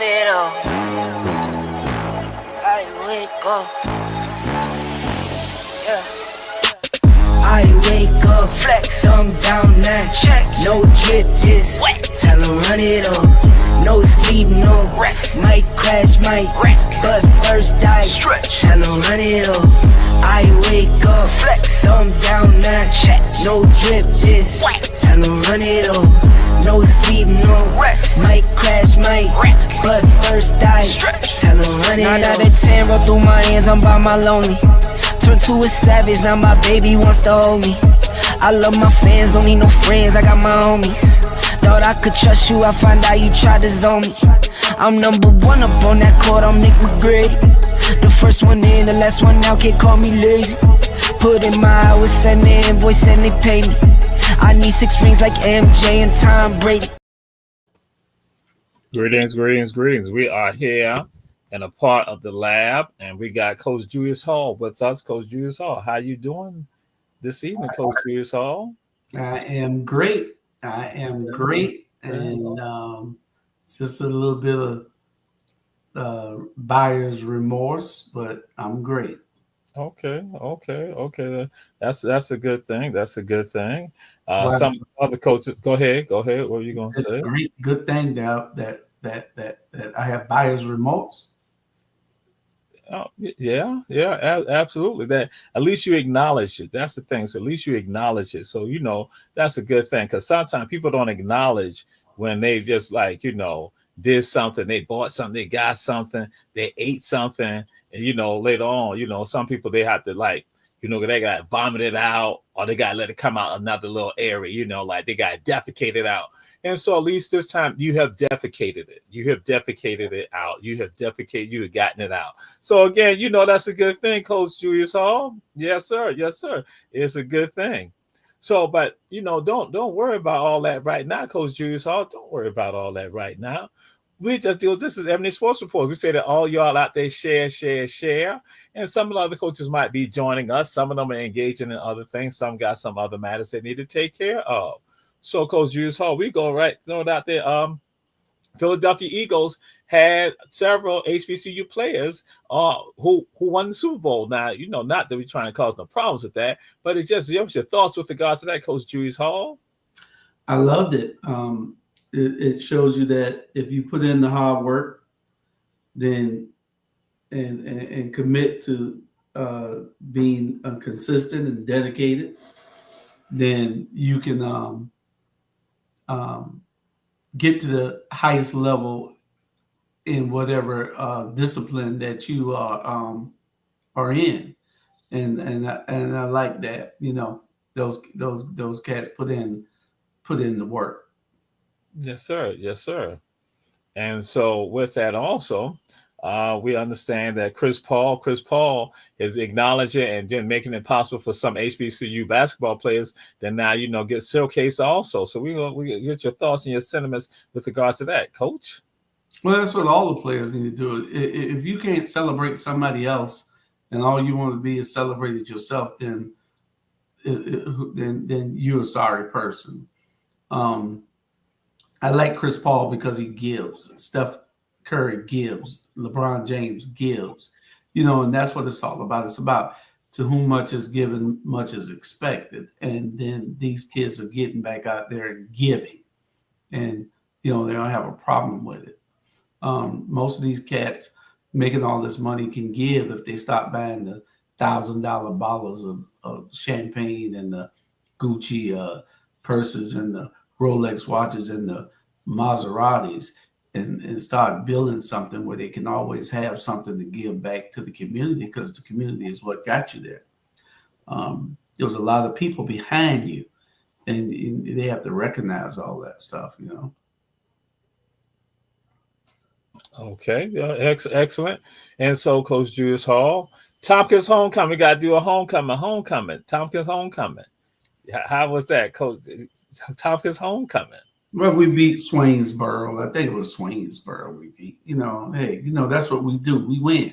run it all. I wake up. Yeah. I wake up, flex, thumb down now. Check. No drip, just wet. Tell 'em run it up. No sleep, no Rest. Might crash, might wreck. but first I Stretch. Tell 'em run it up. I wake up, Flex. thumb down now. Check. No drip, just wet. Tell 'em run it up. No sleep, no Rest. Might crash, might wreck. but first I Stretch. Tell 'em run it up. 9 out of 10 roll through my hands, I'm by my lonely. Turned to a savage, now my baby wants to hold me. I love my fans, don't need no friends, I got my homies. Thought I could trust you, I find out you tried to zone me. I'm number one up on that court, I'm Nick McGrady. The first one in, the last one out, can't call me lazy. Put in my hours, send the invoice and they pay me. I need 6 rings like MJ and Tom Brady. Greetings. We are here and a part of the lab, and we got Coach Julius Hall with us. Coach Julius Hall, how you doing this evening, Coach Julius Hall? I am great. And just a little bit of buyer's remorse, but I'm great. Okay. That's a good thing. Well, Some other coaches, go ahead. What were you going to it's say? a great, good thing that I have buyer's remorse. Oh, yeah, absolutely. That at least you acknowledge it. That's the thing. So at least you acknowledge it. So that's a good thing, because sometimes people don't acknowledge when they just did something, they bought something, they got something, they ate something, and later on, some people they have to they got to vomit it out, or they got to let it come out another little area, like they got to defecate it out. And so at least this time you have defecated it. You have defecated it out. You have gotten it out. So again, that's a good thing, Coach Julius Hall. Yes, sir. It's a good thing. So, but don't worry about all that right now, Coach Julius Hall. Don't worry about all that right now. We just deal. This is Ebony Sports Report. We say that all y'all out there share. And some of the other coaches might be joining us. Some of them are engaging in other things. Some got some other matters they need to take care of. So, Coach Julius Hall, we go right throw it out there. Philadelphia Eagles had several HBCU players who won the Super Bowl. Now, not that we're trying to cause no problems with that, but it's just your thoughts with regard to that, Coach Julius Hall. I loved it. It shows you that if you put in the hard work, then and commit to being consistent and dedicated, then you can get to the highest level in whatever discipline that you are in, and I like that. Those cats put in the work. Yes, sir. And so with that also, we understand that Chris Paul is acknowledging and then making it possible for some HBCU basketball players that now, get showcased also. So we get your thoughts and your sentiments with regards to that, Coach. Well, that's what all the players need to do. If you can't celebrate somebody else and all you want to be is celebrated yourself, then you're a sorry person. I like Chris Paul because he gives. Steph Curry gives. LeBron James gives. And that's what it's all about. It's about to whom much is given, much is expected. And then these kids are getting back out there and giving. And, they don't have a problem with it. Most of these cats making all this money can give if they stop buying the $1,000 bottles of champagne and the Gucci purses and the Rolex watches and the Maseratis, and start building something where they can always have something to give back to the community, because the community is what got you there. There was a lot of people behind you, and they have to recognize all that stuff, Okay, excellent. And so, Coach Julius Hall, Tompkins homecoming. We got to do a homecoming. Tompkins homecoming. How was that, Coach? Tompkins homecoming. Well, we beat Swainsboro. I think it was Swainsboro we beat. Hey, that's what we do. We win.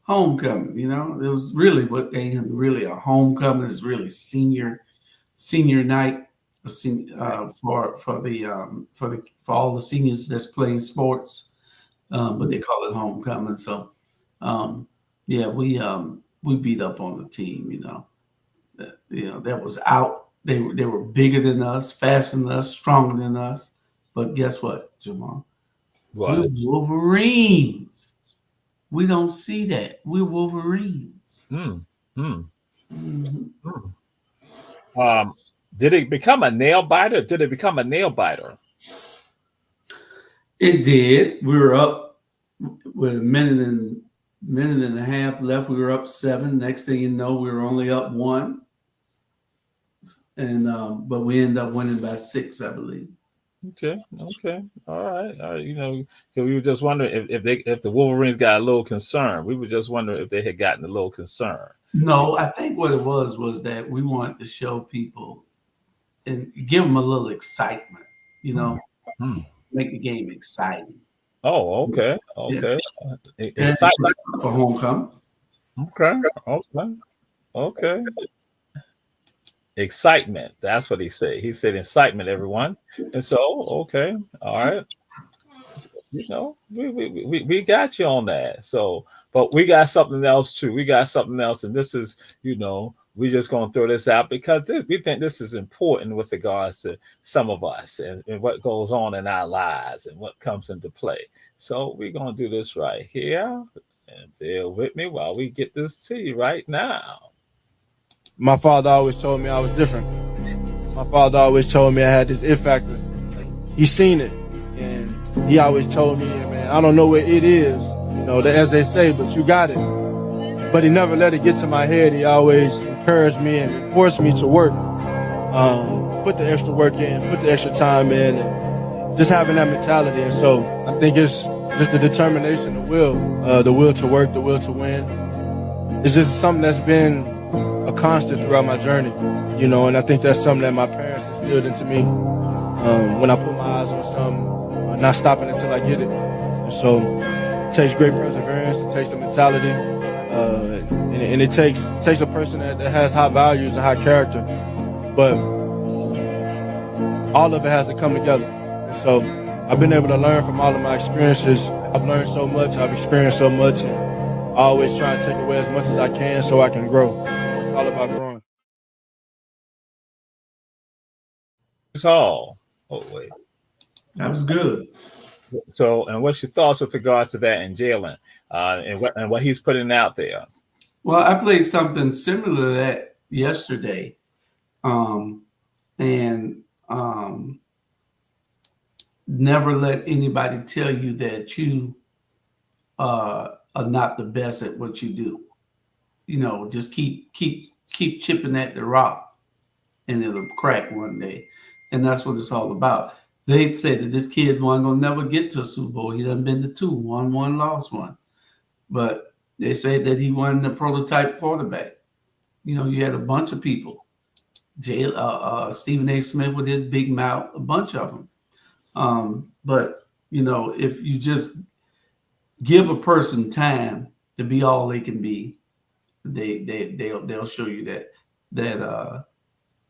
Homecoming. It was really what ain't really a homecoming. It's really senior night. for all the seniors that's playing sports, but they call it homecoming. So, yeah, we beat up on the team. That was out. They were bigger than us, faster than us, stronger than us. But guess what, Jamal? What? We're Wolverines. We don't see that. We're Wolverines. Hmm. Mhm. Did it become a nail biter? Did it become a nail biter? It did. We were up with a minute and a half left. We were up 7. Next thing you know, we were only up 1, and but we ended up winning by 6, I believe. Okay. All right. So we were just wondering if the Wolverines got a little concerned. We were just wondering if they had gotten a little concerned. No, I think what it was that we wanted to show people and give them a little excitement, Hmm. make the game exciting. Oh, okay. Yeah. Excitement. For homecoming. Okay. Excitement. That's what he said. He said incitement, everyone. And so, okay. All right. We got you on that. So, but we got something else too. We got something else, and this is, we just gonna throw this out because we think this is important with regards to some of us and what goes on in our lives and what comes into play. So we're gonna do this right here, and bear with me while we get this to you right now. My father always told me I was different. My father always told me I had this it factor. He seen it, and he always told me, man, I don't know what it is, as they say, but you got it. But he never let it get to my head. He always encouraged me and forced me to work, put the extra work in, put the extra time in, and just having that mentality. And so I think it's just the determination, the will to work, the will to win. It's just something that's been a constant throughout my journey, and I think that's something that my parents instilled into me. When I put my eyes on something, not stopping until I get it. And so it takes great perseverance, it takes a mentality, and it takes a person that has high values and high character. But all of it has to come together. And so I've been able to learn from all of my experiences. I've learned so much, I've experienced so much, and I always try to take away as much as I can so I can grow. It's all about growing. Hall. Oh, wait. That was good. So, and what's your thoughts with regards to that and Jalen and what he's putting out there? Well, I played something similar to that yesterday. Never let anybody tell you that you are not the best at what you do. Just keep chipping at the rock, and it'll crack one day. And that's what it's all about. They said that this kid wasn't gonna never get to a Super Bowl. He done been to 2, won one, lost one. But they said that he wasn't the prototype quarterback. You had a bunch of people. Stephen A. Smith with his big mouth, a bunch of them. But if you just give a person time to be all they can be, they'll show you that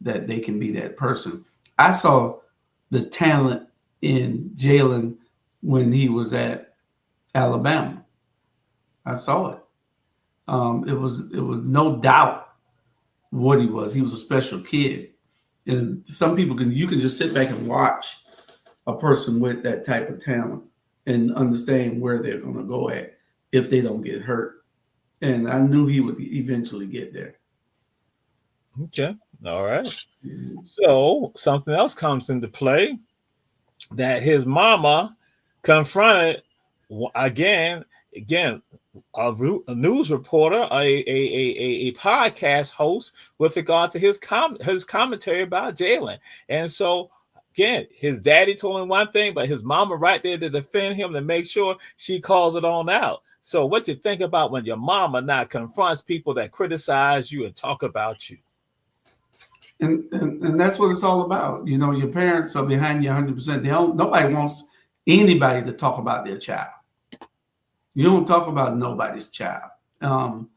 they can be that person. I saw the talent in Jalen when he was at Alabama. I saw it. It was no doubt what he was. He was a special kid. And some people you can just sit back and watch a person with that type of talent and understand where they're going to go at if they don't get hurt. And I knew he would eventually get there. Okay. All right. So something else comes into play that his mama confronted again, a news reporter, a podcast host with regard to his commentary about Jalen. And so again, his daddy told him one thing, but his mama right there to defend him to make sure she calls it on out. So what you think about when your mama now confronts people that criticize you and talk about you? And that's what it's all about. Your parents are behind you 100%. Nobody wants anybody to talk about their child. You don't talk about nobody's child. And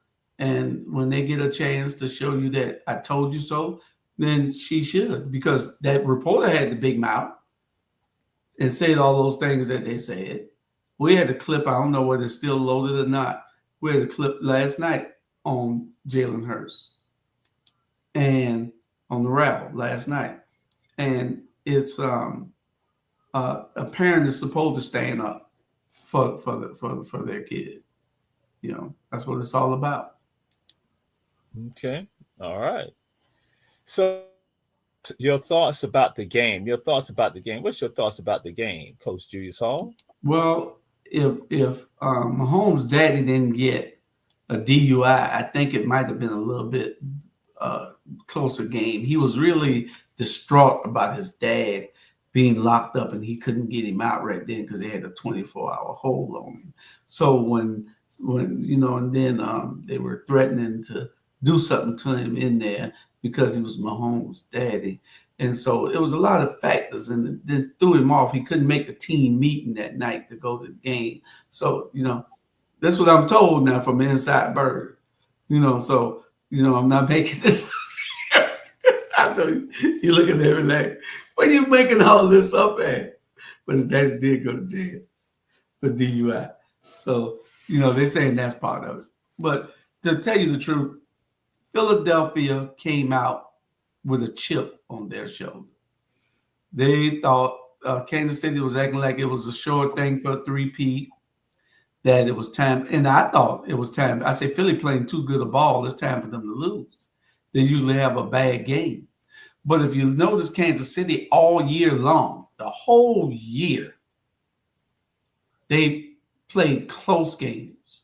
when they get a chance to show you that I told you so, then she should, because that reporter had the big mouth and said all those things that they said. We had a clip. I don't know whether it's still loaded or not. We had a clip last night on Jalen Hurts and on the Rabble last night, and it's a parent is supposed to stand up for their kid. You know, that's what it's all about. Okay. All right. So your thoughts about the game. What's your thoughts about the game, Coach Julius Hall? Well, if Mahomes' daddy didn't get a DUI, I think it might have been a little bit closer game. He was really distraught about his dad being locked up, and he couldn't get him out right then because they had a 24-hour hold on him. So when and then they were threatening to do something to him in there because he was Mahomes' daddy. And so it was a lot of factors, and it then threw him off. He couldn't make the team meeting that night to go to the game. So, that's what I'm told now from Inside Bird. So, I'm not making this. I know you're looking at everything. What are you making all this up at? But his daddy did go to jail for DUI. So, they're saying that's part of it. But to tell you the truth, Philadelphia came out with a chip on their shoulder. They thought Kansas City was acting like it was a sure thing for a three-peat, that it was time. And I thought it was time. I say Philly playing too good a ball. It's time for them to lose. They usually have a bad game. But if you notice Kansas City all year long, the whole year, they played close games.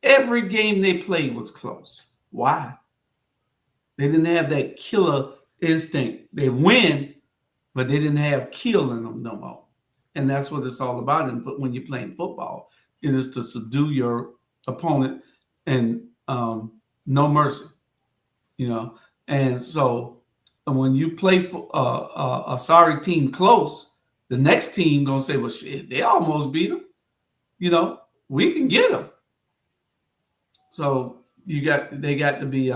Every game they played was close. Why? They didn't have that killer instinct. They win, but they didn't have kill in them no more. And that's what it's all about. And when you're playing football, it is to subdue your opponent and no mercy, And so when you play for a sorry team close, the next team gonna say, "Well, shit, they almost beat them. We can get them." So they got to be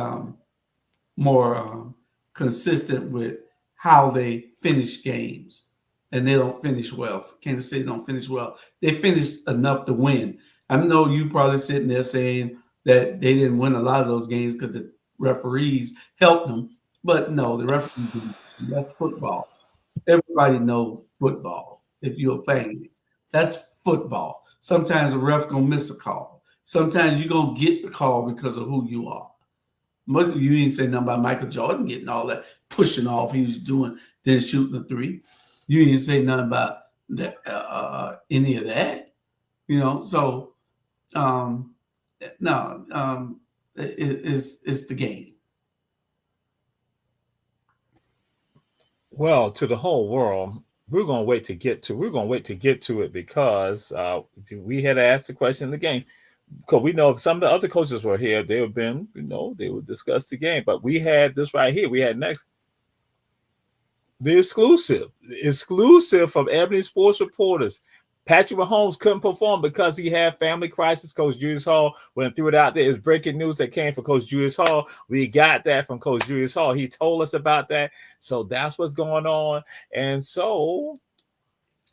more consistent with how they finish games, and they don't finish well. Kansas City don't finish well. They finished enough to win. I know you probably sitting there saying that they didn't win a lot of those games because the referees helped them, but no, the referees didn't. That's football. Everybody knows football. If you're a fan, that's football. Sometimes a ref gonna miss a call. Sometimes you're gonna get the call because of who you are. You didn't say nothing about Michael Jordan getting all that pushing off he was doing, then shooting the three. You didn't say nothing about that, any of that, So, no, it's the game. Well, to the whole world, we're going to wait to get to it because we had asked the question in the game. Because we know if some of the other coaches were here, they would discuss the game. But we had this right here. We had next the exclusive from Ebony Sports Reporters. Patrick Mahomes couldn't perform because he had family crisis. Coach Julius Hall, when threw it out there, is breaking news that came from Coach Julius Hall. We got that from Coach Julius Hall. He told us about that. So that's what's going on. And so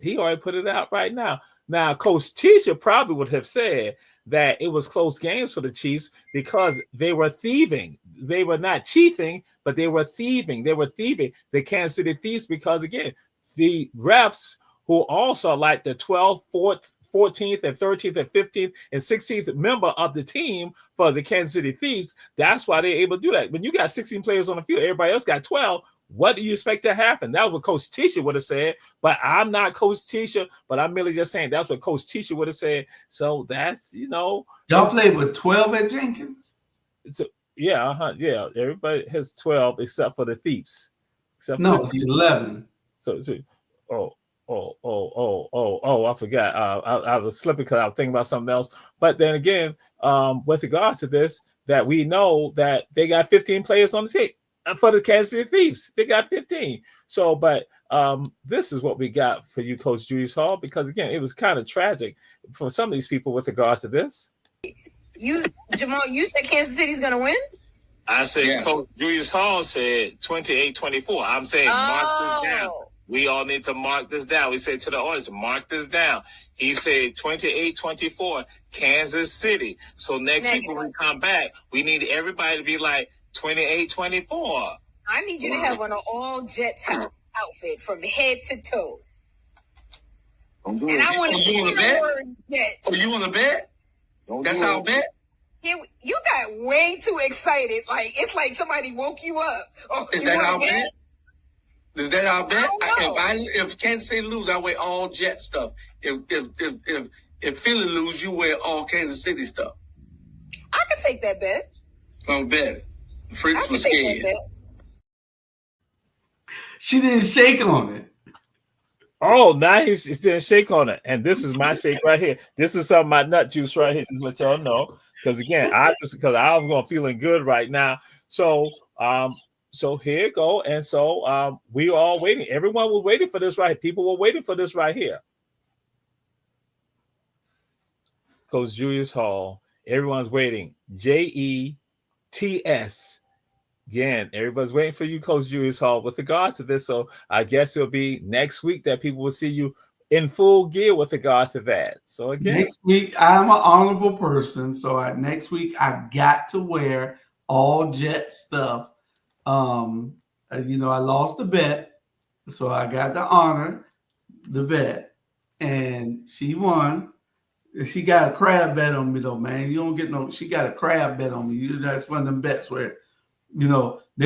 he already put it out right now. Now, Coach Tisha probably would have said that it was close games for the Chiefs because they were thieving. They were not chiefing, but they were thieving. They were thieving the Kansas City Thieves because, again, the refs who also like the 12th, 14th, and 13th, and 15th, and 16th member of the team for the Kansas City Thieves, that's why they're able to do that. When you got 16 players on the field, everybody else got 12, what do you expect to happen? That was what Coach Tisha would have said, but I'm not Coach Tisha, but I'm merely just saying that's what Coach Tisha would have said. So that's, Y'all played with 12 at Jenkins? So, yeah. Everybody has 12 except for the Thieves. It's 11. So I forgot. I was slipping because I was thinking about something else. But then again, with regards to this, that we know that they got 15 players on the team for the Kansas City Thieves. They got 15. So, but this is what we got for you, Coach Julius Hall, because again, it was kind of tragic for some of these people with regards to this. Jamal, you said Kansas City's gonna win? I said, Coach Julius Hall said 28-24. I'm saying mark this down. We all need to mark this down. We said to the audience, mark this down. He said 28-24, Kansas City. So next week when we come back, we need everybody to be like 28-24. I need you to have on an all Jets outfit from head to toe. And I want to see the words Jets. Oh, you want to bet? That's our bet? You got way too excited. Like, it's like somebody woke you up. Oh, is that our bet? Is that our bet? If Kansas City lose, I wear all Jet stuff. If Philly lose, you wear all Kansas City stuff. I could take that bet. I'm betting. Fritz was scared. She didn't shake on it. Oh, now he didn't shake on it. And this is my shake right here. This is some of my nut juice right here. Just let y'all know. Because again, I was going feeling good right now. So so here you go. And so we were all waiting. Everyone was waiting for this right here. People were waiting for this right here. Coach Julius Hall. Everyone's waiting. JETS. Again, everybody's waiting for you, Coach Julius Hall, with regards to this. So I guess it'll be next week that people will see you in full gear with regards to that. So again, next week I'm an honorable person. So next week I got to wear all Jet stuff. I lost the bet, so I got to honor the bet, and she won. She got a crab bet on me though, man. You don't get no. She got a crab bet on me. That's one of them bets where, they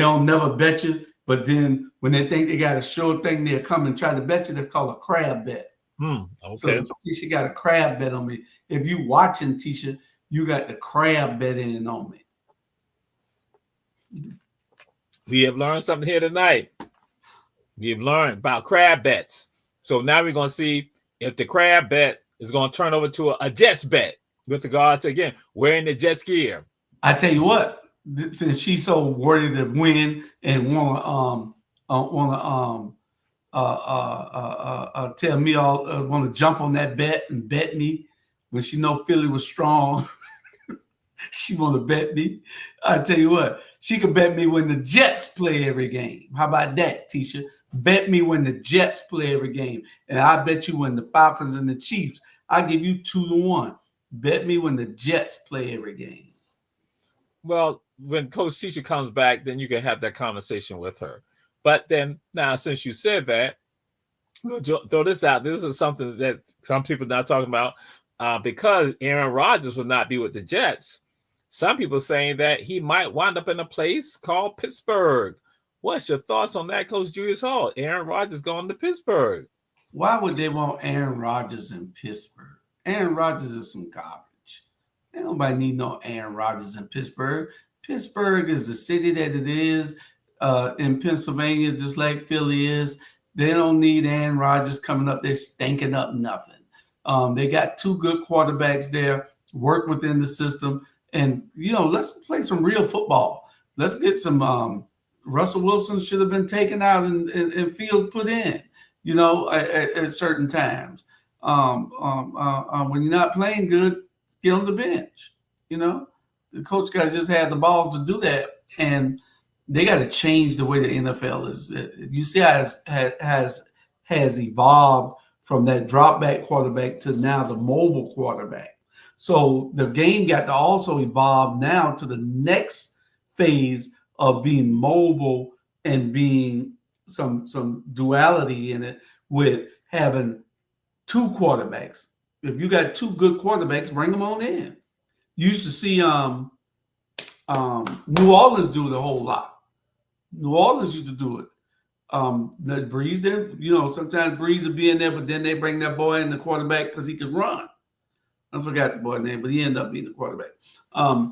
don't never bet you, but then when they think they got a sure thing, they'll come and try to bet you. That's called a crab bet. Okay. So Tisha got a crab bet on me. If you watching, Tisha, you got the crab bet in on me. We have learned something here tonight. We have learned about crab bets. So now we're going to see if the crab bet is going to turn over to a Jets bet with regard to, again, wearing the Jets gear. I tell you what, since she's so worthy to win and want to tell me all, want to jump on that bet and bet me when she know Philly was strong. She want to bet me. I tell you what, she could bet me when the Jets play every game. How about that, Tisha? Bet me when the Jets play every game, and I bet you when the Falcons and the Chiefs. I give you 2-1. Bet me when the Jets play every game. Well, when Coach Tisha comes back, then you can have that conversation with her. But then now, since you said that, we'll throw this out. This is something that some people are not talking about because Aaron Rodgers will not be with the Jets. Some people saying that he might wind up in a place called Pittsburgh. What's your thoughts on that, Coach Julius Hall? Aaron Rodgers going to Pittsburgh. Why would they want Aaron Rodgers in Pittsburgh? Aaron Rodgers is some garbage. Ain't nobody need no Aaron Rodgers in Pittsburgh. Pittsburgh is the city that it is in Pennsylvania, just like Philly is. They don't need Aaron Rodgers coming up there stinking up nothing. They got two good quarterbacks there, work within the system. And, let's play some real football. Let's get some Russell Wilson should have been taken out and Fields put in, at certain times. When you're not playing good, get on the bench. The coach guys just had the balls to do that. And they got to change the way the NFL is. You see how it has evolved from that drop back quarterback to now the mobile quarterback. So the game got to also evolve now to the next phase of being mobile and being some duality in it with having two quarterbacks. If you got two good quarterbacks, bring them on in. You used to see New Orleans do it a whole lot. New Orleans used to do it. The Breeze did, sometimes Breeze would be in there, but then they bring that boy in the quarterback because he could run. I forgot the boy's name, but he ended up being the quarterback. The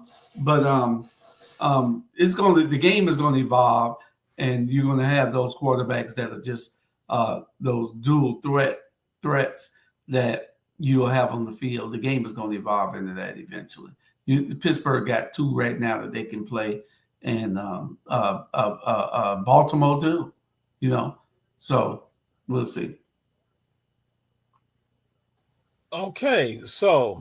game is going to evolve, and you're going to have those quarterbacks that are just those dual threats that you'll have on the field. The game is going to evolve into that eventually. Pittsburgh got two right now that they can play, and Baltimore too. So we'll see. Okay, so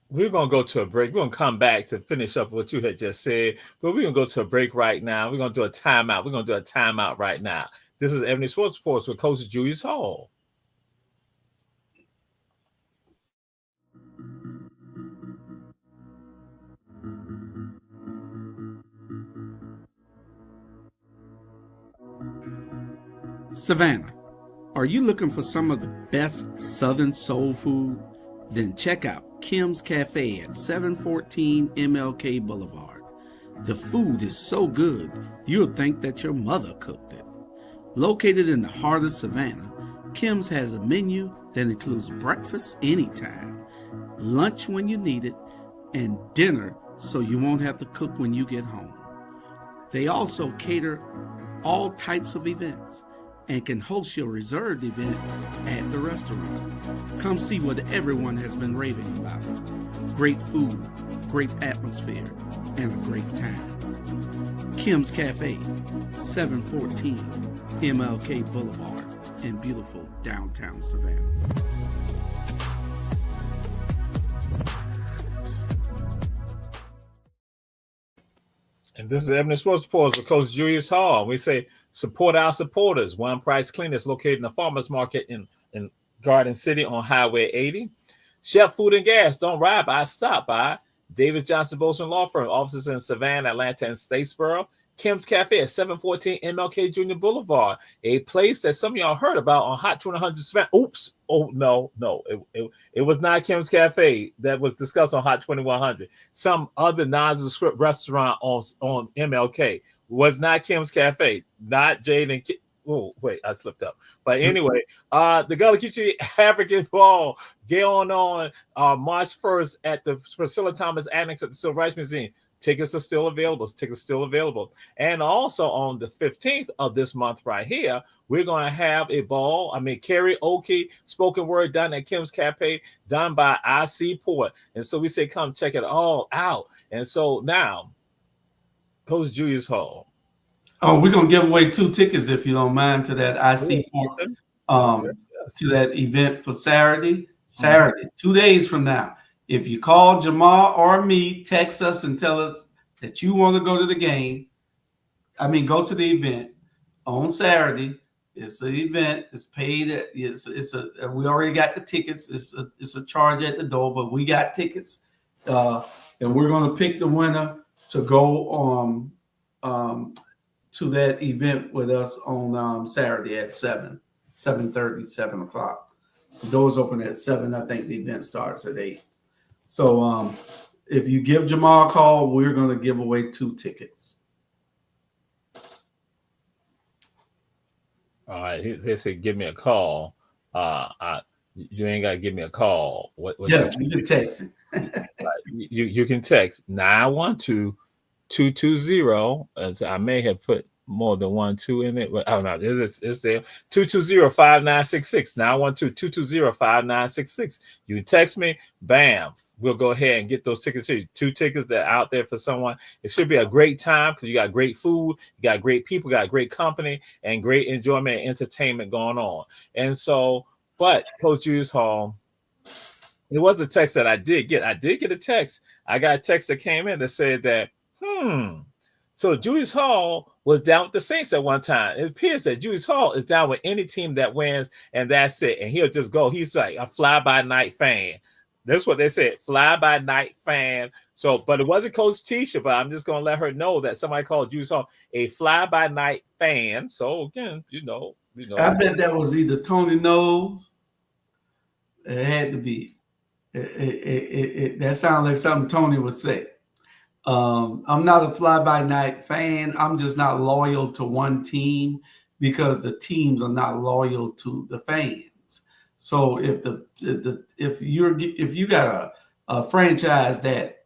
we're going to go to a break. We're going to come back to finish up what you had just said, but we're going to go to a break right now. We're going to do a timeout. We're going to do a timeout right now. This is Ebony Sports Reports with Coach Julius Hall. Savannah, are you looking for some of the best Southern soul food? Then check out Kim's Cafe at 714 MLK Boulevard. The food is so good, you'll think that your mother cooked it. Located in the heart of Savannah, Kim's has a menu that includes breakfast anytime, lunch when you need it, and dinner so you won't have to cook when you get home. They also cater all types of events and can host your reserved event at the restaurant. Come see what everyone has been raving about. Great food, great atmosphere, and a great time. Kim's Cafe, 714 MLK Boulevard in beautiful downtown Savannah. And this is Ebony Sports Reports with Coach Julius Hall. We say support our supporters. One Price Cleaners located in the farmers market in Garden City on Highway 80. Chef Food and Gas. Don't ride by, stop by. Davis Johnson Bolson Law Firm. Offices in Savannah, Atlanta, and Statesboro. Kim's Cafe at 714 MLK Junior Boulevard, a place that some of y'all heard about on Hot 200 Savannah. Oops. Oh, no. It was not Kim's Cafe that was discussed on Hot 2100. Some other nondescript restaurant on MLK was not Kim's Cafe, not Jade and Kim. Oh, wait, I slipped up. But anyway, the Gullah Geechee African Ball, get on March 1st at the Priscilla Thomas Annex at the Civil Rights Museum. Tickets are still available. And also on the 15th of this month right here, we're going to have a ball. Karaoke, spoken word done at Kim's Cafe, done by IC Port. And so we say, come check it all out. And so now, Coach Julius Hall. Oh, we're going to give away 2 tickets, if you don't mind, to that IC Port, to that event for Saturday, 2 days from now. If you call Jamal or me, text us and tell us that you want to go to the game. Go to the event on Saturday. It's an event. It's paid. We already got the tickets. It's a charge at the door, but we got tickets, and we're going to pick the winner to go to that event with us on Saturday at 7:30, 7 o'clock. The doors open at 7. I think the event starts at 8. So if you give Jamal a call, we're going to give away 2 tickets. All right. They said, give me a call. You ain't got to give me a call. What you can text. You can text 912-220. As I may have put more than 1 2 in it, but oh no, it's there. 220-5966. 912-220-5966. You can text me, bam. We'll go ahead and get those tickets to you. 2 tickets that are out there for someone. It should be a great time because you got great food, you got great people, got great company, and great enjoyment and entertainment going on. And so, but Coach Julius Hall, it was a text that I did get. I did get a text. I got a text that came in that said that, so Julius Hall was down with the Saints at one time. It appears that Julius Hall is down with any team that wins, and that's it. And he'll just go. He's like a fly-by-night fan. That's what they said, fly-by-night fan. So, but it wasn't Coach Tisha, but I'm just going to let her know that somebody called Julius Hall a fly-by-night fan. So, again, you know. I bet that was either Tony Knowles. It had to be. That sounds like something Tony would say. I'm not a fly-by-night fan. I'm just not loyal to one team because the teams are not loyal to the fans. So if you got a franchise that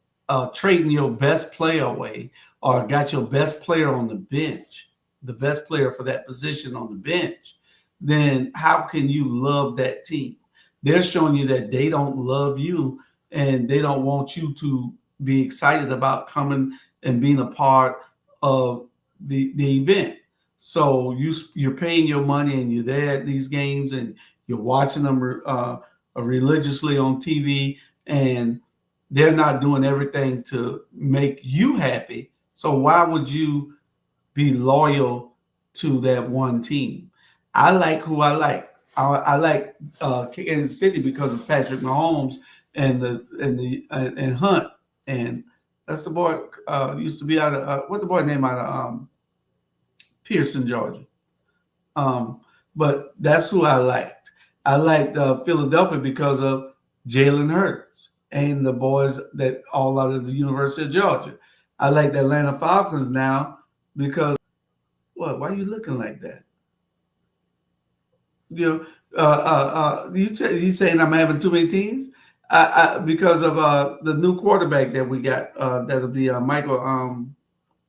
trading your best player away or got your best player on the bench, the best player for that position on the bench, then how can you love that team? They're showing you that they don't love you and they don't want you to be excited about coming and being a part of the event. So you're paying your money and you're there at these games and you're watching them religiously on TV, and they're not doing everything to make you happy. So why would you be loyal to that one team? I like who I like. I like Kansas City because of Patrick Mahomes and Hunt, and that's the boy used to be out of what the boy name out of Pearson, Georgia. But that's who I liked. I liked Philadelphia because of Jalen Hurts and the boys that all out of the University of Georgia. I like the Atlanta Falcons now because what? Why are you looking like that? You know, you saying I'm having too many teams? Because of the new quarterback that we got. That'll be Michael,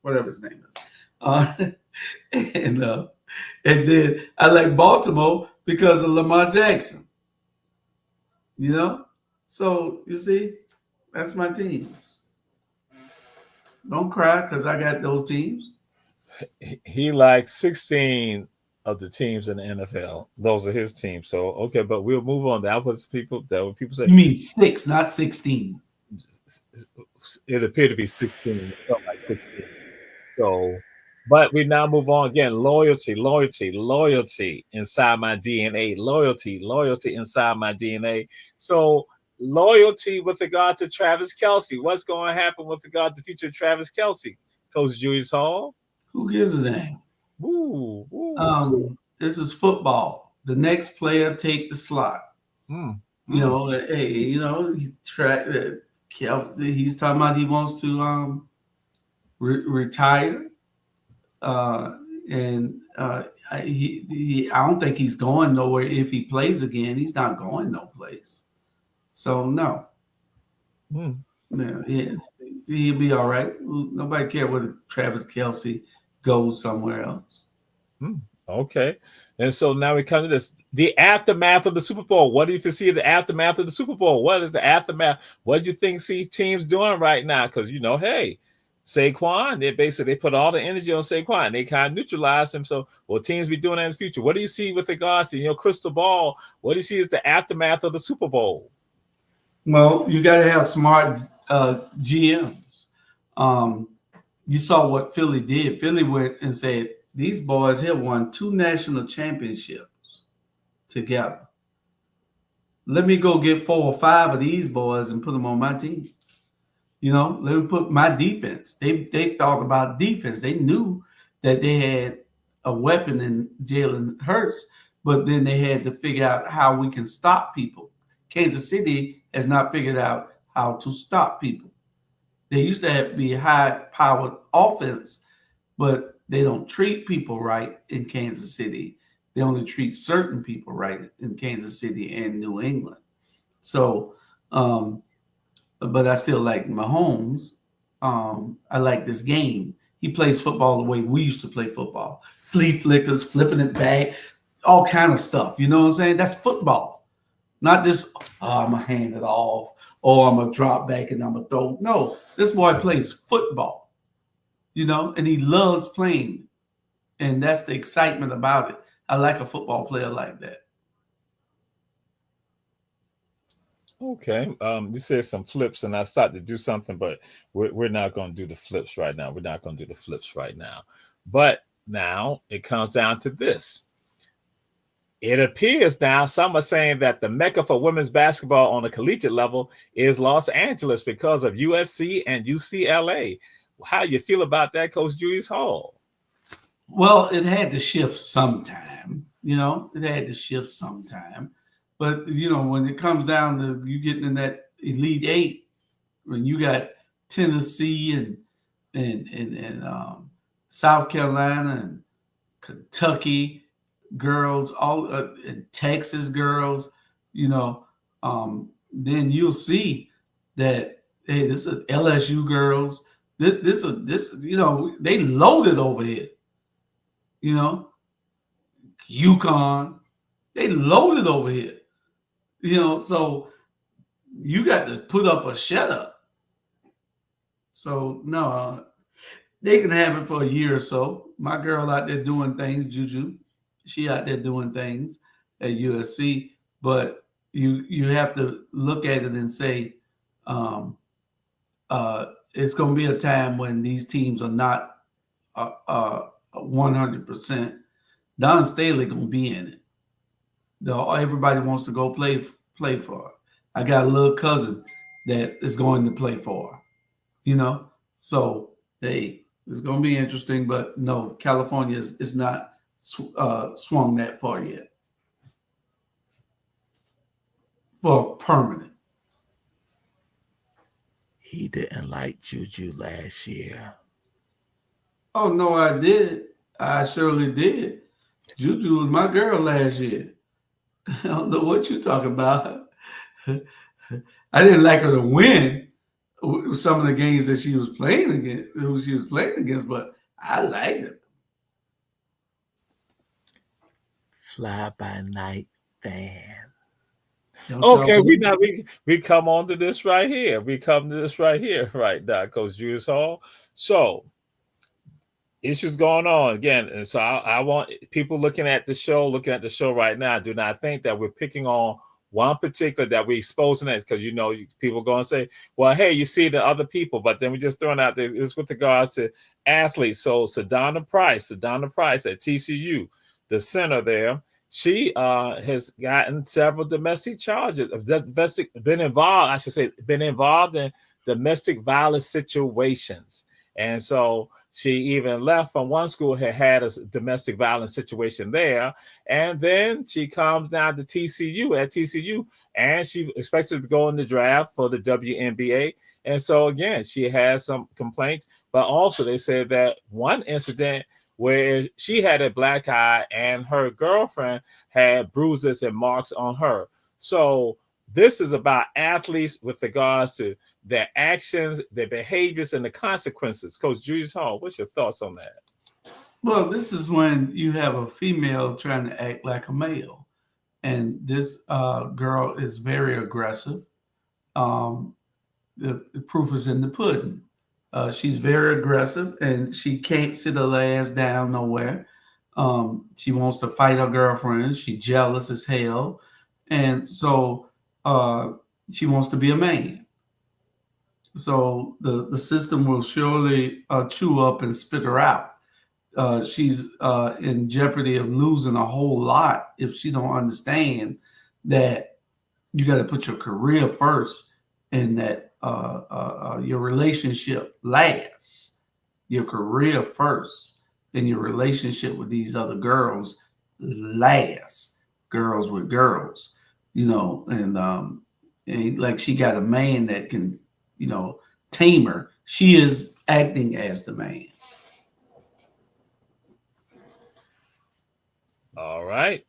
whatever his name is. And then I like Baltimore because of Lamar Jackson. You know, so you see, that's my teams. Don't cry because I got those teams. He likes 16 of the teams in the NFL. Those are his teams. So okay, but we'll move on. That was people say. You mean 6, not 16. It appeared to be 16. It felt like 16. So, but we now move on again. Loyalty inside my DNA. Loyalty inside my DNA. So loyalty with regard to Travis Kelce. What's going to happen with regard to the future of Travis Kelce? Coach Julius Hall. Who gives a damn? Ooh. This is football. The next player take the slot. You know, hey, you know, he's talking about he wants to retire, and I don't think he's going nowhere. If he plays again, he's not going no place. So no, yeah, he'll be all right. Nobody care whether Travis Kelce goes somewhere else. Okay, and so now we come to this: the aftermath of the Super Bowl. What do you foresee the aftermath of the Super Bowl? What is the aftermath? What do you think see teams doing right now? Because you know, hey, Saquon, they put all the energy on Saquon. They kind of neutralize him. So, will teams be doing that in the future? What do you see with regards to your crystal ball? What do you see as the aftermath of the Super Bowl? Well, you got to have smart GMs. You saw what Philly did. Philly went and said, these boys have won 2 national championships together. Let me go get 4 or 5 of these boys and put them on my team. You know, let me put my defense. They thought about defense. They knew that they had a weapon in Jalen Hurts, but then they had to figure out how we can stop people. Kansas City has not figured out how to stop people. They used to be high-powered offense, but they don't treat people right in Kansas City. They only treat certain people right in Kansas City and New England. So, but I still like Mahomes. I like this game. He plays football the way we used to play football. Flea flickers, flipping it back, all kind of stuff. You know what I'm saying? That's football. Not this, I'm going to hand it off, or I'm going to drop back and I'm going to throw. No, this boy plays football, you know, and he loves playing. And that's the excitement about it. I like a football player like that. Okay. You said some flips, and I started to do something, but we're not going to do the flips right now. We're not going to do the flips right now. But now it comes down to this. It appears now some are saying that the mecca for women's basketball on a collegiate level is Los Angeles because of USC and UCLA. How do you feel about that, Coach Julius Hall? Well, it had to shift sometime. You know, it had to shift sometime. But, you know, when it comes down to you getting in that Elite Eight, when you got Tennessee and South Carolina and Kentucky girls, all and Texas girls, you know, then you'll see that, hey, this is LSU girls. This you know, they loaded over here. You know, UConn, they loaded over here. You know, so you got to put up or shut up. So no, they can have it for a year or so. My girl out there doing things, Juju, she out there doing things at USC. But you have to look at it and say, it's going to be a time when these teams are not 100%. Don Staley going to be in it. Everybody wants to go play for her. I got a little cousin that is going to play for her, you know. So, hey, it's going to be interesting. But no, California is not swung that far yet for permanent. He didn't like Juju last year. Oh, no, I did. I surely did. Juju was my girl last year. I don't know what you're talking about. I didn't like her to win some of the games that she was playing against, but I liked it. Fly by night fan. Okay, we come on to this right here. We come to this right here, right now, Coach Julius Hall. So issues going on again, and so I want people looking at the show right now. Do not think that we're picking on one particular that we're exposing it, because you know people going to say, "Well, hey, you see the other people," but then we're just throwing out there. It's with regards to athletes. So Sedona Price at TCU, the center there. She has gotten several domestic charges, been involved in domestic violence situations. And so she even left from one school, had a domestic violence situation there. And then she comes down to TCU, and she expects to go in the draft for the WNBA. And so again, she has some complaints, but also they said that one incident where she had a black eye and her girlfriend had bruises and marks on her. So this is about athletes with regards to their actions, their behaviors, and the consequences. Coach Julius Hall, what's your thoughts on that? Well, this is when you have a female trying to act like a male. And this girl is very aggressive. The proof is in the pudding. She's very aggressive, and she can't sit her ass down nowhere. She wants to fight her girlfriend. She's jealous as hell. And so she wants to be a man. So the system will surely chew up and spit her out. She's in jeopardy of losing a whole lot if she don't understand that you got to put your career first, and that your relationship lasts. Your career first, and your relationship with these other girls lasts. Girls with girls, you know, and like she got a man that can, you know, tame her. She is acting as the man. All right.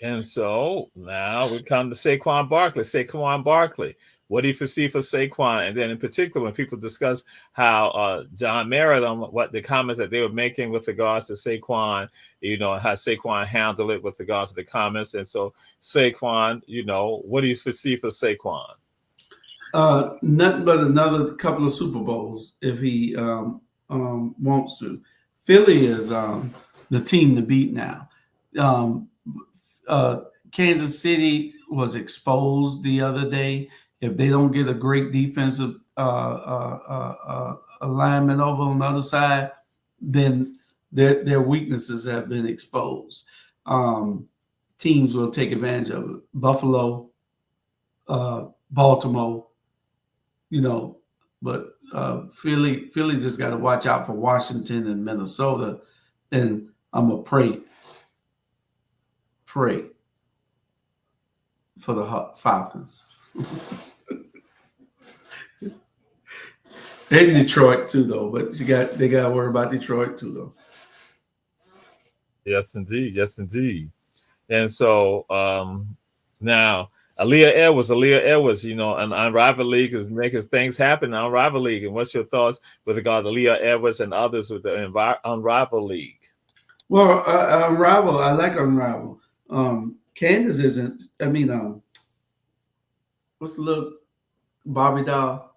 And so now we come to Saquon Barkley. What do you foresee for Saquon? And then in particular, when people discuss how John Merritt, what the comments that they were making with regards to Saquon, you know, how Saquon handled it with regards to the comments. And so Saquon, you know, what do you foresee for Saquon? Nothing but another couple of Super Bowls if he wants to. Philly is the team to beat now. Kansas City was exposed the other day. If they don't get a great defensive alignment over on the other side, then their weaknesses have been exposed. Teams will take advantage of it. Buffalo, Baltimore, you know, but Philly just got to watch out for Washington and Minnesota, and I'm gonna pray for the Falcons. And Detroit too, though. But they got to worry about Detroit too, though. Yes, indeed. And so now Aaliyah Edwards, you know, an Unrivaled League is making things happen in Unrivaled League. And what's your thoughts with regard to Aaliyah Edwards and others with the Unrivaled League? Well, Unrivaled, I like Unrivaled. Candace isn't. I mean, what's the little Barbie doll?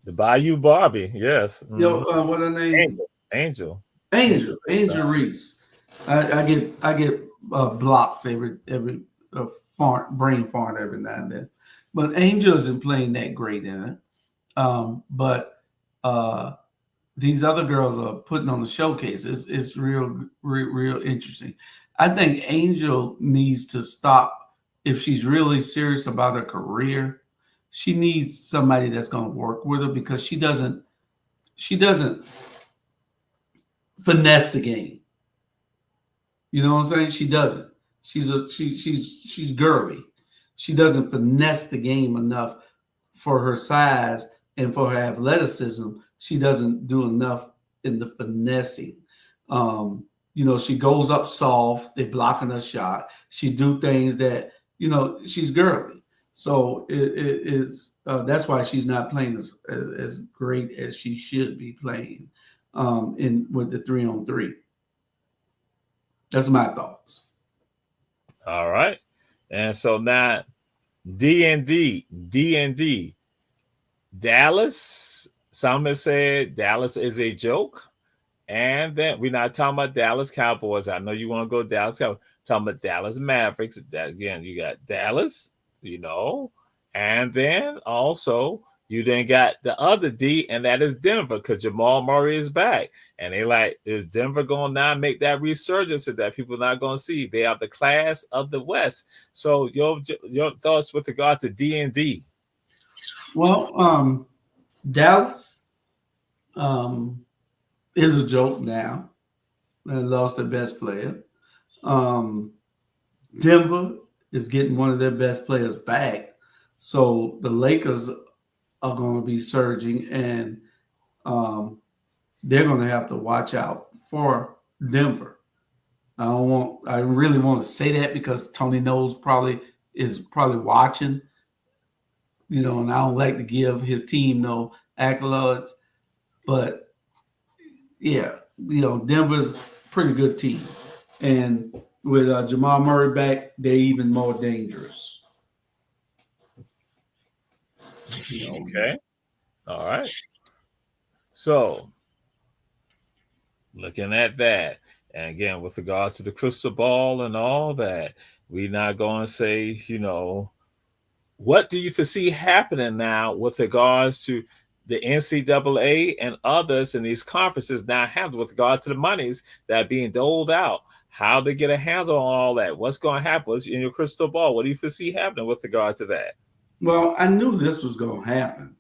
The Bayou Barbie, yes. Mm-hmm. Yo, what her name? Angel Reese. I get blocked every brain fart every now and then. But Angel isn't playing that great in it. But these other girls are putting on the showcase. It's real interesting. I think Angel needs to stop. If she's really serious about her career, she needs somebody that's going to work with her, because she doesn't finesse the game. You know what I'm saying? She doesn't. She's girly. She doesn't finesse the game enough for her size and for her athleticism. She doesn't do enough in the finessing. She goes up soft. They blocking her shot. She do things that, she's girly. So it is that's why she's not playing as great as she should be playing with the 3-on-3. That's my thoughts. All right. And so now D&D. Dallas, some have said Dallas is a joke. And then we're not talking about Dallas Cowboys. I know you want to go Dallas Cowboys. Talking about Dallas Mavericks. Again, you got Dallas, and then also you then got the other D, and that is Denver, because Jamal Murray is back. And they like, is Denver going to now make that resurgence that people are not going to see? They have the class of the West. So your thoughts with regard to D&D? Well, Dallas is a joke now. They lost their best player. Denver is getting one of their best players back. So the Lakers are going to be surging, and they're going to have to watch out for Denver. I really want to say that because Tony knows is probably watching, and I don't like to give his team no accolades, but yeah, Denver's a pretty good team. And with Jamal Murray back, they're even more dangerous. Okay. All right. So, looking at that, and again, with regards to the crystal ball and all that, we're not going to say, what do you foresee happening now with regards to the NCAA and others in these conferences now handle with regard to the monies that are being doled out? How to get a handle on all that? What's going to happen? What's in your crystal ball? What do you foresee happening with regard to that? Well, I knew this was going to happen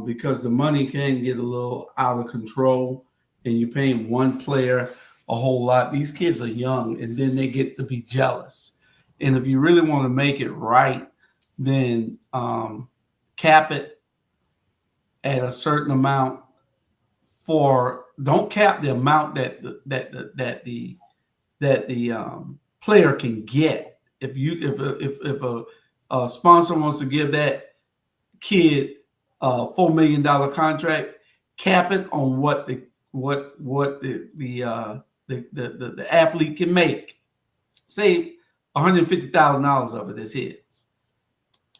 because the money can get a little out of control, and you're paying one player a whole lot. These kids are young, and then they get to be jealous. And if you really want to make it right, then cap it at a certain amount. Don't cap the amount that the player can get. If a sponsor wants to give that kid a $4 million contract, cap it on what the athlete can make. Say $150,000 of it is his,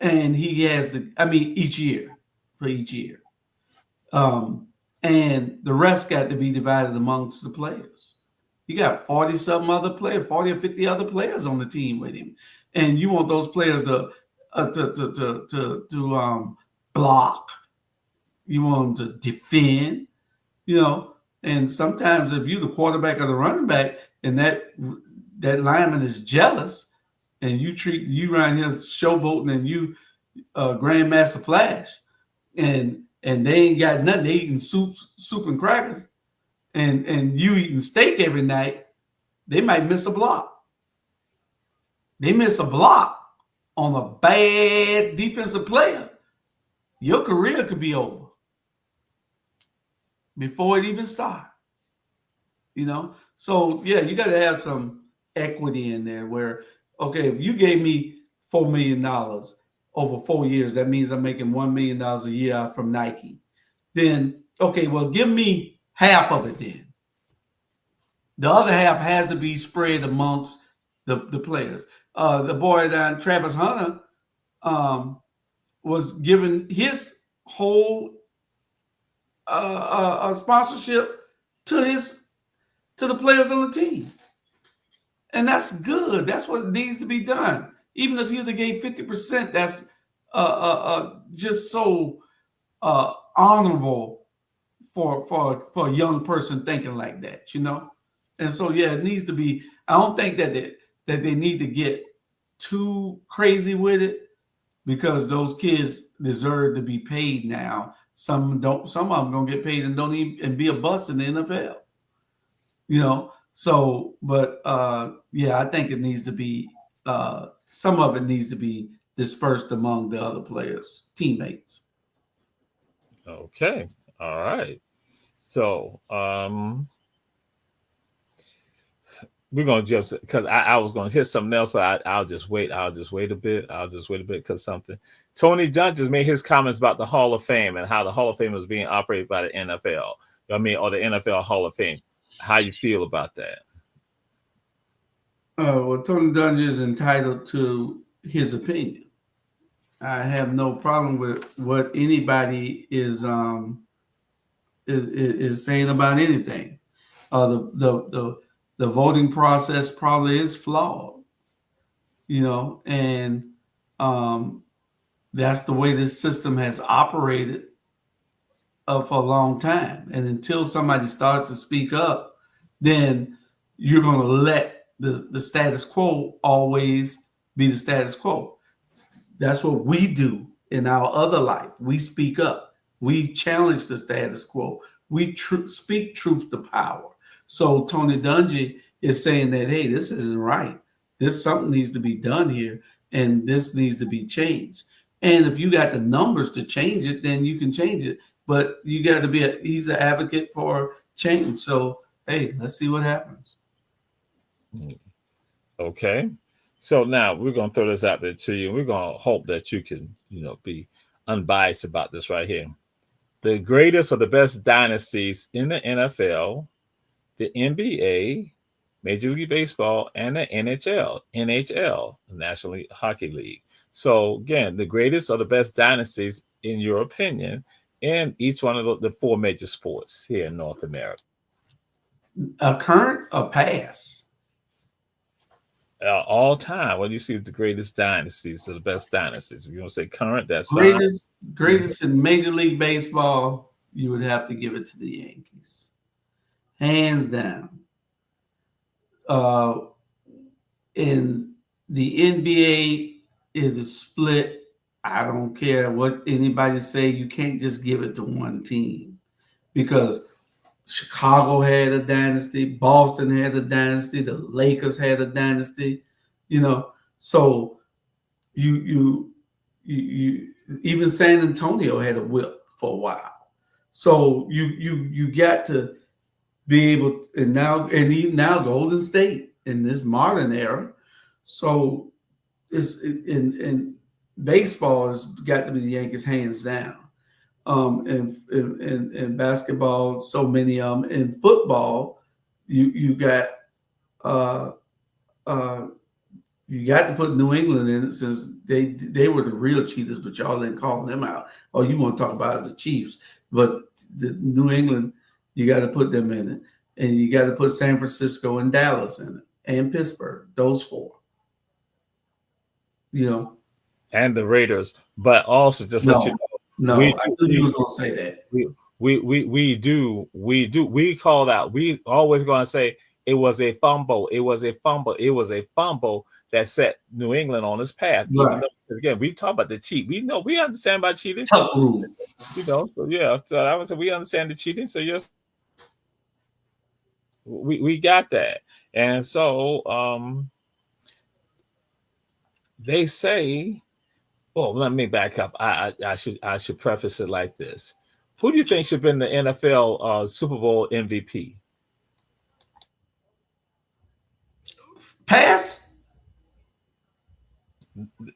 and he has each year. And the rest got to be divided amongst the players. You got 40 or 50 other players on the team with him, and you want those players to block. You want them to defend, And sometimes if you're the quarterback or the running back, and that lineman is jealous, and you around here showboating, and you Grandmaster Flash, and they ain't got nothing. They eating soup and crackers, and you eating steak every night. They might miss a block. They miss a block on a bad defensive player. Your career could be over before it even starts. So yeah, you got to have some equity in there where, okay, if you gave me $4 million over 4 years, that means I'm making $1 million a year from Nike. Then, okay, well, give me half of it then. The other half has to be spread amongst the players. The boy down, Travis Hunter, was given his whole sponsorship to the players on the team. And that's good. That's what needs to be done. Even if you'd have gave 50%, that's just so honorable for a young person thinking like that, you know. And so yeah, it needs to be. I don't think that they need to get too crazy with it, because those kids deserve to be paid now. Some don't. Some of them gonna get paid and don't even and be a bust in the NFL. You know. So, but yeah, I think it needs to be. Some of it needs to be dispersed among the other players, teammates. Okay. All right. So we're gonna just, because I was gonna hit something else, but I'll just wait. I'll just wait a bit because something. Tony Dunn just made his comments about the Hall of Fame and how the Hall of Fame was being operated by the NFL. I mean, or the NFL Hall of Fame. How you feel about that? Well, Tony Dunn is entitled to his opinion. I have no problem with what anybody is saying about anything. The voting process probably is flawed, you know, and that's the way this system has operated for a long time. And until somebody starts to speak up, then you're going to let the status quo always be the status quo. That's what we do in our other life. We speak up. We challenge the status quo. We speak truth to power. So Tony Dungy is saying that, hey, this isn't right. Something needs to be done here, and this needs to be changed. And if you got the numbers to change it, then you can change it. But you got to he's an advocate for change. So, hey, let's see what happens. Okay. So now we're going to throw this out there to you. We're going to hope that you can, be unbiased about this right here. The greatest or the best dynasties in the NFL, the NBA, Major League Baseball, and the NHL, the National Hockey League. So again, the greatest or the best dynasties, in your opinion, in each one of the four major sports here in North America. A current or past? All time. What do you see the greatest dynasties or the best dynasties? If you want to say current, that's greatest, fine. Greatest in Major League Baseball, you would have to give it to the Yankees. Hands down. In the NBA is a split. I don't care what anybody say. You can't just give it to one team, because Chicago had a dynasty, Boston had a dynasty, the Lakers had a dynasty, So you even San Antonio had a whip for a while. So you got to be able, and now Golden State in this modern era. So it's in baseball has got to be the Yankees hands down. And basketball, so many of them. In football, you got to put New England in it, since they were the real cheaters, but y'all didn't call them out. Oh, you want to talk about as the Chiefs, but the New England, you got to put them in it, and you got to put San Francisco and Dallas in it, and Pittsburgh. Those four, and the Raiders. But also, just let you know. No, I knew you were going to say that. We called out. We always going to say it was a fumble. It was a fumble that set New England on its path. Right. Again, we talk about the cheat. We understand about cheating. Tough rule. So yeah. So I would say we understand the cheating. So yes, we got that. And so they say. Well, let me back up. I should preface it like this. Who do you think should have been the NFL Super Bowl MVP? Pass.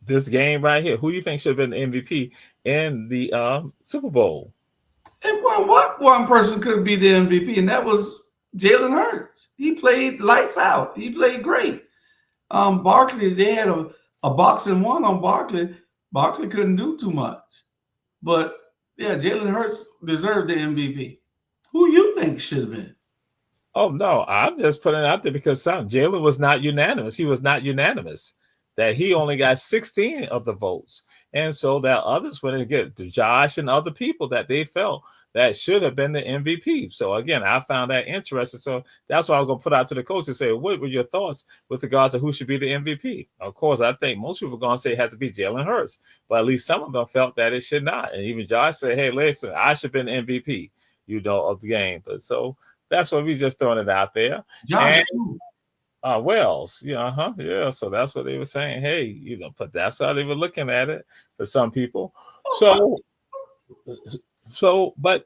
This game right here. Who do you think should have been the MVP in the Super Bowl? And one person could be the MVP, and that was Jalen Hurts. He played lights out. He played great. Barkley, they had a boxing one on Barkley. Barkley couldn't do too much. But, yeah, Jalen Hurts deserved the MVP. Who you think should have been? Oh, no. I'm just putting it out there because Jalen was not unanimous. He was not unanimous. that he only got 16 of the votes. And so that others went and get to Josh and other people that they felt that should have been the MVP. So again, I found that interesting. So that's why I was going to put out to the coach and say, what were your thoughts with regards to who should be the MVP? Of course, I think most people are going to say it has to be Jalen Hurts, but at least some of them felt that it should not. And even Josh said, hey, listen, I should have been MVP, of the game. But so that's what we just throwing it out there. Josh, Wells, yeah. So that's what they were saying. Hey, but that's how they were looking at it for some people. But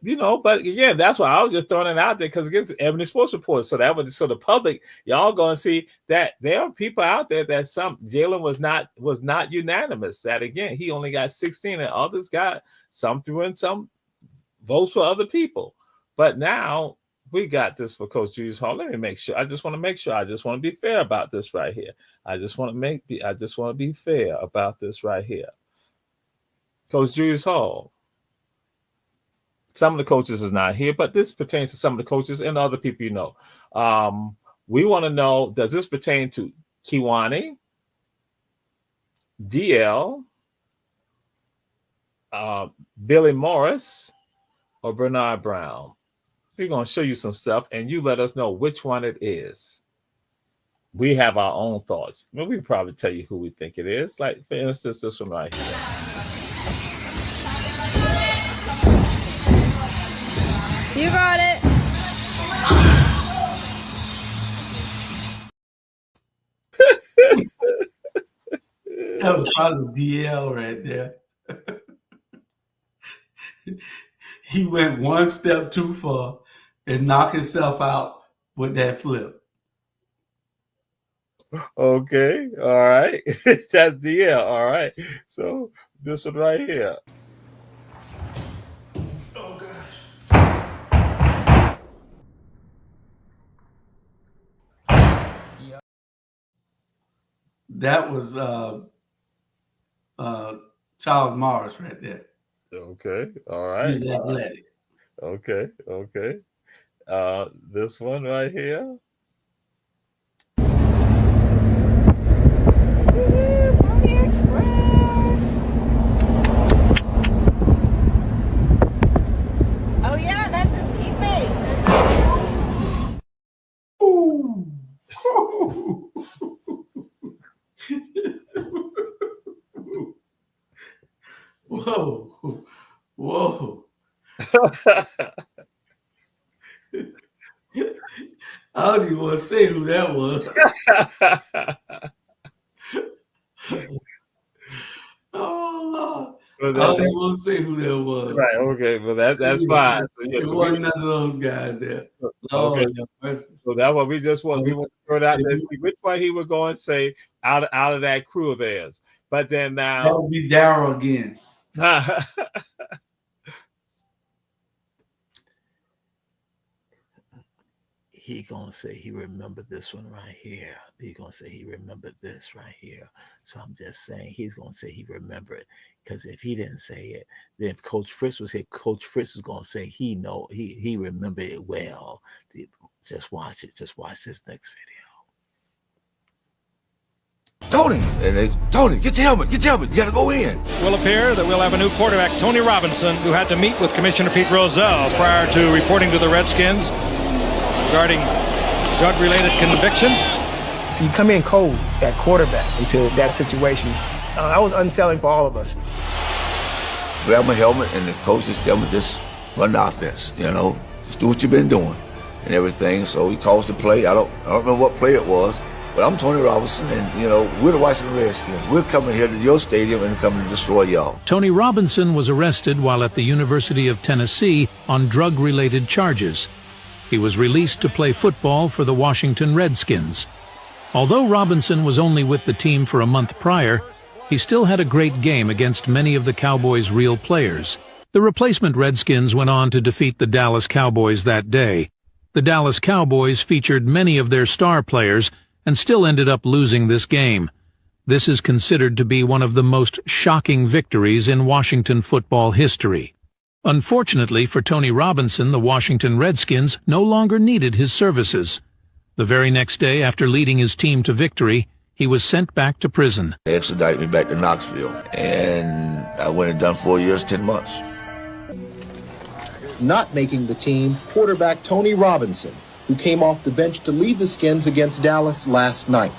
again, that's why I was just throwing it out there because against Ebony Sports Report. So the public, y'all going to see that there are people out there that Jalen was not unanimous. That again, he only got 16 and others got some threw in some votes for other people. But now we got this for Coach Julius Hall. Let me make sure. I just want to make sure. I just want to be fair about this right here. I just want to be fair about this right here. Coach Julius Hall. Some of the coaches is not here, but this pertains to some of the coaches and other people we want to know, does this pertain to Kiwani, DL, Billy Morris, or Bernard Brown? We're going to show you some stuff, and you let us know which one it is. We have our own thoughts. Well, we can probably tell you who we think it is. Like, for instance, this one right here. You got it. That was probably DL right there. He went one step too far and knocked himself out with that flip. Okay, all right. That's DL, all right. So this one right here. Oh, gosh. That was Charles Morris right there. Okay, all right. He's athletic. Okay. This one right here. Pony Express. Oh yeah, that's his teammate. Ooh. Whoa. I don't even want to say who that was. Oh, Lord. I don't even want to say who that was. Right, okay, well that's fine. So, It wasn't none of those guys there. Okay. So that's what we want. We want to throw it out there, see which one he would go and say out of that crew of theirs. But then now that would be Darryl again. He gonna say he remembered this one right here. He gonna say he remembered this right here. So I'm just saying he's gonna say he remembered, because if he didn't say it, then if Coach Fritz was here, Coach Fritz was gonna say he remembered it well. Just watch it. Just watch this next video. Tony, get your helmet. You gotta go in. It will appear that we'll have a new quarterback, Tony Robinson, who had to meet with Commissioner Pete Rozelle prior to reporting to the Redskins regarding drug-related convictions. You come in cold at quarterback into that situation. I was unsettling for all of us. Grab my helmet, and the coach just tell me, just run the offense. Just do what you've been doing and everything. So he calls the play. I don't remember what play it was, but I'm Tony Robinson, and we're the Washington Redskins. We're coming here to your stadium and coming to destroy y'all. Tony Robinson was arrested while at the University of Tennessee on drug-related charges. He was released to play football for the Washington Redskins. Although Robinson was only with the team for a month prior, he still had a great game against many of the Cowboys' real players. The replacement Redskins went on to defeat the Dallas Cowboys that day. The Dallas Cowboys featured many of their star players and still ended up losing this game. This is considered to be one of the most shocking victories in Washington football history. Unfortunately for Tony Robinson, the Washington Redskins no longer needed his services. The very next day, after leading his team to victory, he was sent back to prison. They extradited me back to Knoxville, and I went and done 4 years, 10 months. Not making the team, quarterback Tony Robinson, who came off the bench to lead the Skins against Dallas last night.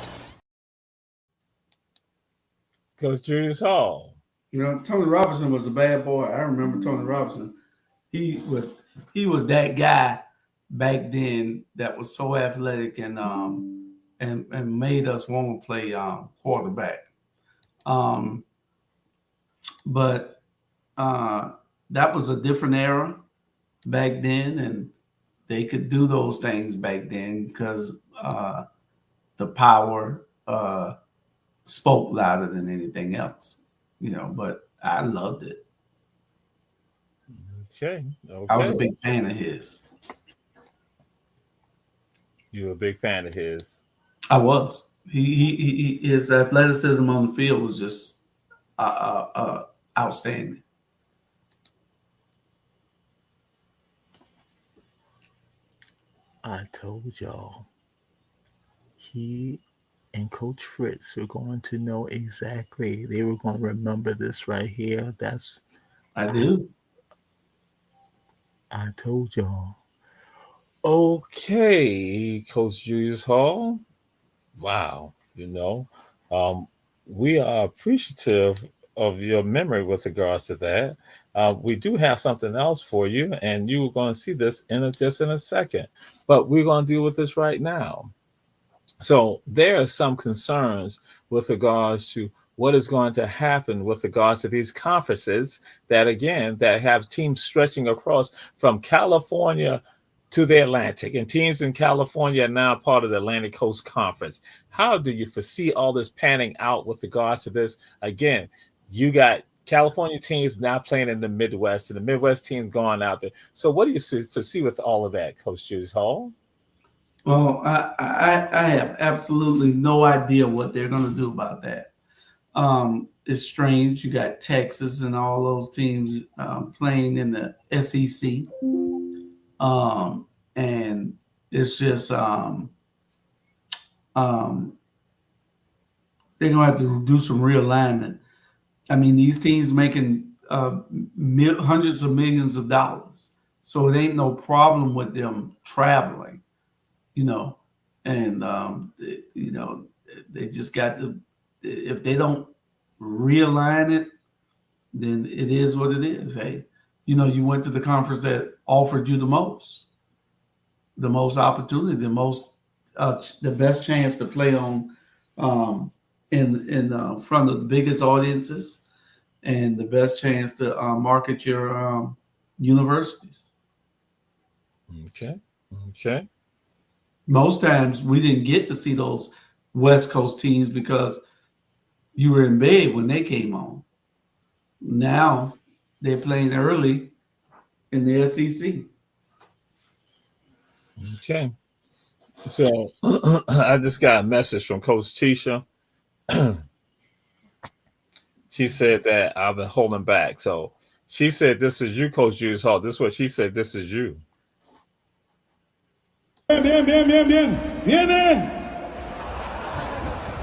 Coach Julius Hall. You know, Tony Robinson was a bad boy. I remember Tony Robinson. He was that guy back then that was so athletic and made us want to play quarterback. But that was a different era back then, and they could do those things back then because the power spoke louder than anything else, you know, but I loved it. Okay. I was a big fan of his. You were a big fan of his? I was. His athleticism on the field was just outstanding. I told y'all, he and Coach Fritz were going to know exactly. They were going to remember this right here. I do. I told y'all. Okay, Coach Julius Hall. Wow. You know, we are appreciative of your memory with regards to that. We do have something else for you, and you're going to see this just in a second. But we're going to deal with this right now. So there are some concerns with regards to what is going to happen with regards to these conferences that have teams stretching across from California to the Atlantic, and teams in California are now part of the Atlantic Coast Conference. How do you foresee all this panning out with regards to this? Again, you got California teams now playing in the Midwest, and the Midwest teams going out there. So what do you foresee with all of that, Coach Julius Hall? Well, I have absolutely no idea what they're going to do about that. It's strange. You got Texas and all those teams playing in the SEC. And it's just they're going to have to do some realignment. I mean, these teams making hundreds of millions of dollars. So it ain't no problem with them traveling. You know, and, you know, they just got to, if they don't realign it, then it is what it is. Hey, you know, you went to the conference that offered you the most opportunity, the best chance to play on in front of the biggest audiences and the best chance to market your universities. Okay. Most times we didn't get to see those West Coast teams because you were in bed when they came on. Now they're playing early in the SEC. Okay. So I just got a message from Coach Tisha. She said that I've been holding back. So she said, this is you, Coach Julius Hall. This is what she said. This is you. Bien. Viene.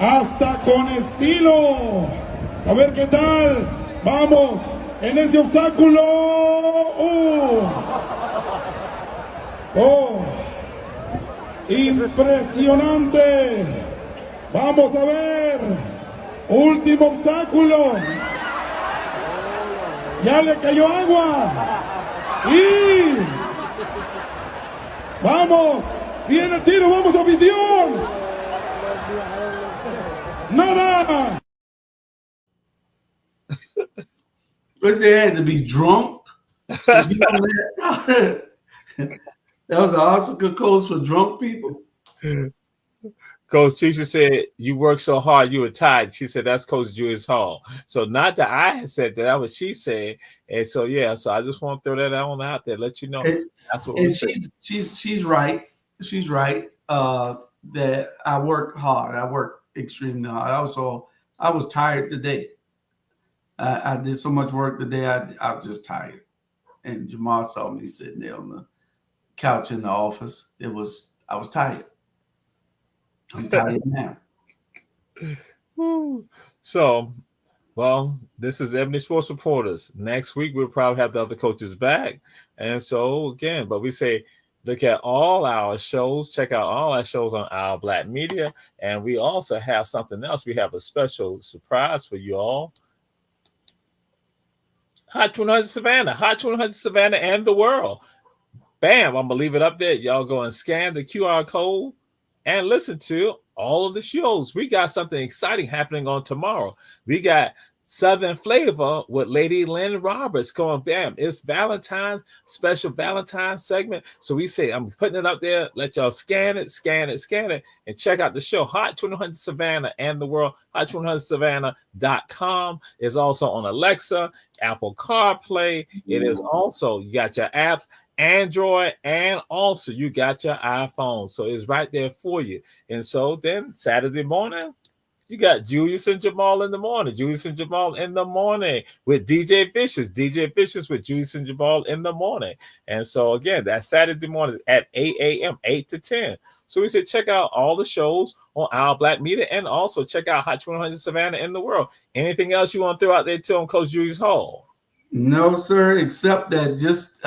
Hasta con estilo. A ver qué tal. Vamos en ese obstáculo. Impresionante. Vamos a ver. Último obstáculo. Ya le cayó agua. Y vamos. Viene el tiro. Vamos, afición. Nada. But they had to be drunk. That was an obstacle course for drunk people. Coach Tisha said, you worked so hard, you were tired. She said, that's Coach Julius Hall. So not that I had said that, that was she said. And so, yeah, so I just want to throw that on out there, let you know. That's what we're saying. She's right. She's right that I work hard. I work extremely hard. I was tired today. I did so much work today. I was just tired. And Jamal saw me sitting there on the couch in the office. I was tired. I'm tired now. So, well, this is Ebony Sports Reporters. Next week, we'll probably have the other coaches back. And so, again, but we say, look at all our shows. Check out all our shows on Our Black Media. And we also have something else. We have a special surprise for you all. Hot 100 Savannah. Hot 100 Savannah and the world. Bam, I'm going to leave it up there. Y'all go and scan the QR code and listen to all of the shows. We got something exciting happening on tomorrow. We got Southern Flavor with Lady Lynn Roberts going, bam. It's Valentine's, special Valentine's segment. So we say, I'm putting it up there. Let y'all scan it, and check out the show. Hot 100 Savannah and the world. Hot100Savannah.com is also on Alexa, Apple CarPlay. It is also, you got your apps, Android, and also you got your iPhone. So it's right there for you. And so then Saturday morning, you got Julius and Jamal in the morning. Julius and Jamal in the morning with DJ Vicious. DJ Vicious with Julius and Jamal in the morning. And so again, that's Saturday morning at 8 a.m., 8 to 10. So we said check out all the shows on Our Black Media and also check out Hot 100 Savannah in the world. Anything else you want to throw out there too on Coach Julius Hall? No, sir, except that just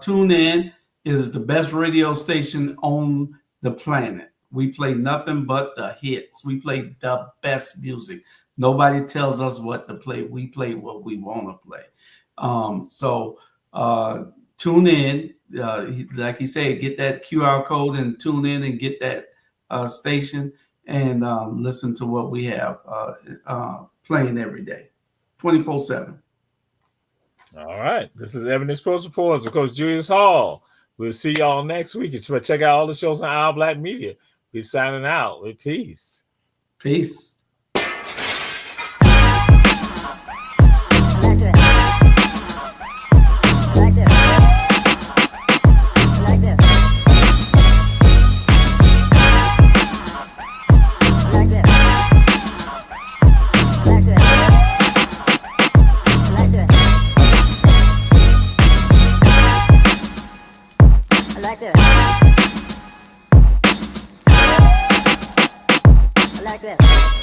tune in is the best radio station on the planet. We play nothing but the hits. We play the best music. Nobody tells us what to play. We play what we want to play. So tune in. Like he said, get that QR code and tune in and get that station and listen to what we have playing every day, 24/7. All right. This is Ebony Sports Reporters with Coach Julius Hall. We'll see y'all next week. Check out all the shows on Our Black Media. We're signing out with peace. Peace. Like that.